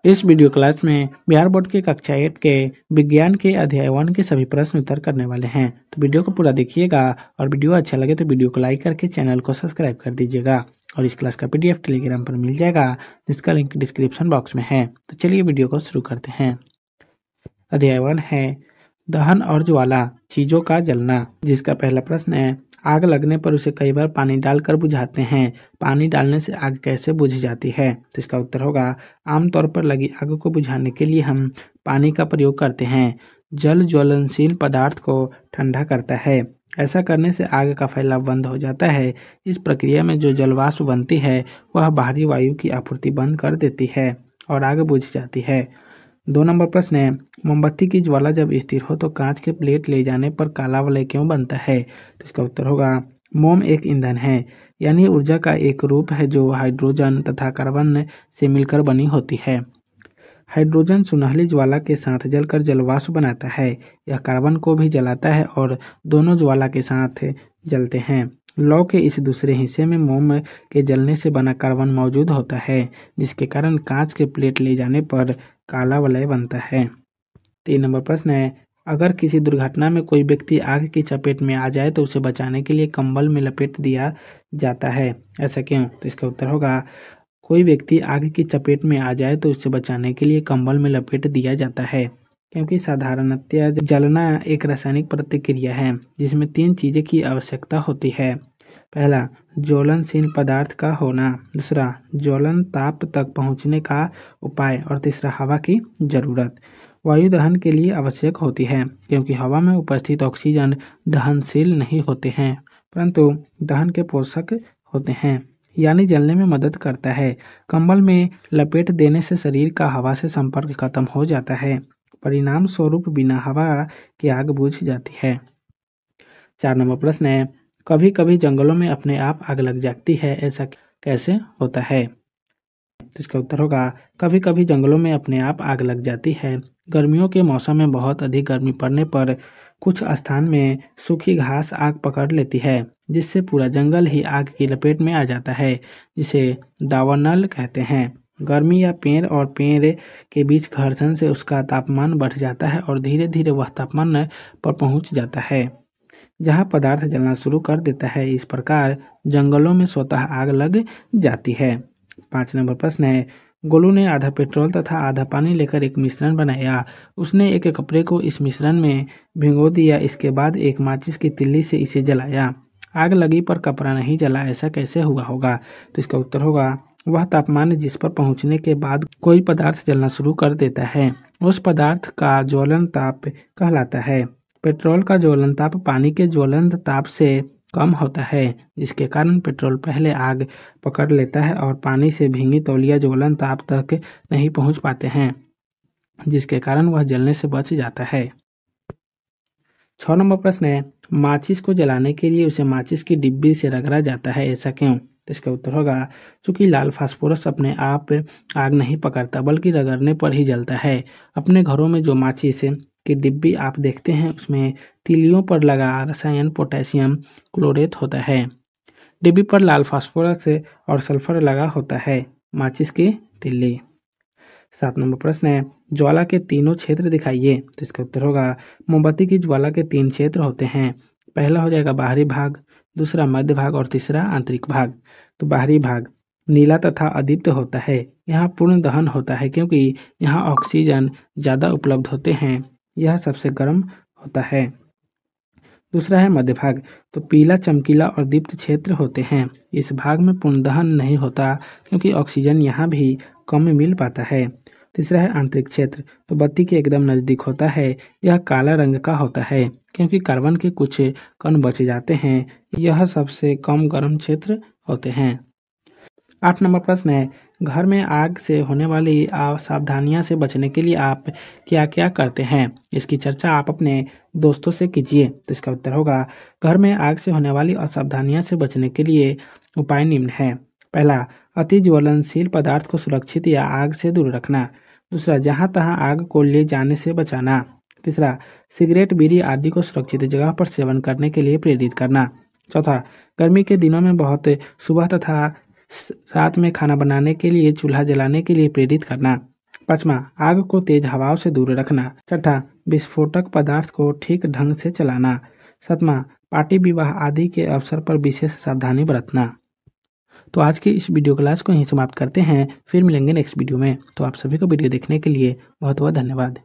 इस video class में Bihar board की कक्षा 8 के विज्ञान के अध्याय 1 के सभी प्रश्न उत्तर करने वाले हैं। तो वीडियो को पूरा देखिएगा और वीडियो अच्छा लगे तो वीडियो को लाइक करके चैनल को सब्सक्राइब कर दीजिएगा। और इस क्लास का PDF टेलीग्राम पर मिल जाएगा, जिसका लिंक डिस्क्रिप्शन बॉक्स में है। तो चलिए वीडियो को शुरू करते हैं। अध्याय 1 है दहन और ज्वाला, चीजों का जलना, जिसका पहला प्रश्न है आग लगने पर उसे कई बार पानी डालकर बुझाते हैं। पानी डालने से आग कैसे बुझ जाती है? तो इसका उत्तर होगा आमतौर पर लगी आग को बुझाने के लिए हम पानी का प्रयोग करते हैं। जल ज्वलनशील पदार्थ को ठंडा करता है। ऐसा करने से आग का फैलाव बंद हो जाता है। इस प्रक्रिया में जो जलवाष्प बनती है वह बाहरी वायु की आपूर्ति बंद कर देती है और आग बुझ जाती है। 2 नंबर प्रश्न है मोमबत्ती की ज्वाला जब स्थिर हो तो कांच के प्लेट ले जाने पर काला वलय क्यों बनता है? तो इसका उत्तर होगा मोम एक ईंधन है, यानी ऊर्जा का एक रूप है जो हाइड्रोजन तथा कार्बन से मिलकर बनी होती है। हाइड्रोजन सुनहली ज्वाला के साथ जलकर जलवाष्प बनाता है। यह कार्बन को भी जलाता है और दोनों ज्वाला के साथ जलते हैं। लौ के इस दूसरे हिस्से में मोम के जलने से बना कार्बन मौजूद होता है, जिसके कारण कांच के प्लेट ले जाने पर काला वलय बनता है। 3 नंबर प्रश्न है अगर किसी दुर्घटना में कोई व्यक्ति आग की चपेट में आ जाए तो उसे बचाने के लिए कंबल में लपेट दिया जाता है, ऐसा क्यों? तो इसका उत्तर होगा कोई व्यक्ति आग की चपेट में आ जाए तो उसे बचाने के लिए कंबल में लपेट दिया जाता है, क्योंकि साधारणतया जलना एक रासायनिक प्रतिक्रिया है जिसमें 3 चीजें की आवश्यकता होती है। पहला, ज्वलनशील पदार्थ का होना। दूसरा, ज्वलन ताप तक पहुंचने का उपाय। और तीसरा, हवा की जरूरत। वायु दहन के लिए आवश्यक होती है क्योंकि हवा में उपस्थित ऑक्सीजन दहनशील नहीं होते हैं, परंतु दहन के पोषक होते हैं, यानी जलने में मदद करता है। कंबल में लपेट देने से शरीर का हवा से संपर्क खत्म हो जाता है। परिणाम स्वरूप बिना हवा की आग बुझ जाती है। 4 नंबर प्रश्न है कभी कभी जंगलों में अपने आप आग लग जाती है, ऐसा कैसे होता है? तो इसका उत्तर होगा कभी कभी जंगलों में अपने आप आग लग जाती है। गर्मियों के मौसम में बहुत अधिक गर्मी पड़ने पर कुछ स्थान में सूखी घास आग पकड़ लेती है, जिससे पूरा जंगल ही आग की लपेट में आ जाता है, जिसे दावानल कहते हैं। गर्मी या पेड़ और पेड़ के बीच घर्षण से उसका तापमान बढ़ जाता है और धीरे धीरे वह तापमान पर पहुंच जाता है जहां पदार्थ जलना शुरू कर देता है। इस प्रकार जंगलों में स्वतः आग लग जाती है। 5 नंबर प्रश्न है गोलू ने आधा पेट्रोल तथा आधा पानी लेकर एक मिश्रण बनाया। उसने एक कपड़े को इस मिश्रण में भिगो दिया। इसके बाद एक माचिस की तिल्ली से इसे जलाया। आग लगी पर कपड़ा नहीं जला, ऐसा कैसे हुआ होगा? तो इसका उत्तर होगा वह तापमान जिस पर पहुंचने के बाद कोई पदार्थ जलना शुरू कर देता है उस पदार्थ का ज्वलन ताप कहलाता है। पेट्रोल का ज्वलन ताप पानी के ज्वलन ताप से कम होता है, जिसके कारण पेट्रोल पहले आग पकड़ लेता है और पानी से भीगी तौलिया ज्वलन ताप तक नहीं पहुंच पाते हैं, जिसके कारण वह जलने से बच जाता है। 6 नंबर प्रश्न है माचिस को जलाने के लिए उसे माचिस की डिब्बी से रगड़ा जाता है, ऐसा क्यों? तो इसका उत्तर होगा चूंकि लाल फास्फोरस अपने आप आग नहीं पकड़ता बल्कि रगड़ने पर ही जलता है। अपने घरों में जो माचिस की डिब्बी आप देखते हैं उसमें तिलियों पर लगा रसायन पोटेशियम क्लोरेट होता है। डिब्बी पर लाल फास्फोरस और सल्फर लगा होता है, माचिस की तिल्ली। 7 नंबर प्रश्न है ज्वाला के तीनों क्षेत्र दिखाइए। तो इसका उत्तर होगा मोमबत्ती की ज्वाला के 3 क्षेत्र होते हैं। पहला हो जाएगा बाहरी भाग, दूसरा मध्य भाग और तीसरा आंतरिक भाग। तो बाहरी भाग नीला तथा अदीप्त होता है। यहाँ पूर्ण दहन होता है क्योंकि यहाँ ऑक्सीजन ज़्यादा उपलब्ध होते हैं। यह सबसे गर्म होता है। दूसरा है मध्य भाग, तो पीला चमकीला और दीप्त क्षेत्र होते हैं। इस भाग में पूर्ण दहन नहीं होता क्योंकि ऑक्सीजन यहाँ भी कम मिल पाता है। तीसरा है आंतरिक क्षेत्र, तो बत्ती के एकदम नज़दीक होता है। यह काला रंग का होता है क्योंकि कार्बन के कुछ कण बच जाते हैं। यह सबसे कम गर्म क्षेत्र होते हैं। 8 नंबर प्रश्न है घर में आग से होने वाली सावधानियां से बचने के लिए आप क्या क्या करते हैं? इसकी चर्चा आप अपने दोस्तों से कीजिए। तो इसका उत्तर होगा घर में आग से होने वाली असावधानियां से बचने के लिए उपाय निम्न है। पहला, अति ज्वलनशील पदार्थ को सुरक्षित या आग से दूर रखना। दूसरा, जहां तहां आग को ले जाने से बचाना। तीसरा, सिगरेट बीड़ी आदि को सुरक्षित जगह पर सेवन करने के लिए प्रेरित करना। चौथा, गर्मी के दिनों में बहुत सुबह तथा रात में खाना बनाने के लिए चूल्हा जलाने के लिए प्रेरित करना। पाँचवा, आग को तेज हवाओं से दूर रखना। छठा, विस्फोटक पदार्थ को ठीक ढंग से चलाना। सातवां, पार्टी विवाह आदि के अवसर पर विशेष सावधानी बरतना। तो आज की इस वीडियो क्लास को यहीं समाप्त करते हैं, फिर मिलेंगे नेक्स्ट वीडियो में। तो आप सभी को वीडियो देखने के लिए बहुत बहुत धन्यवाद।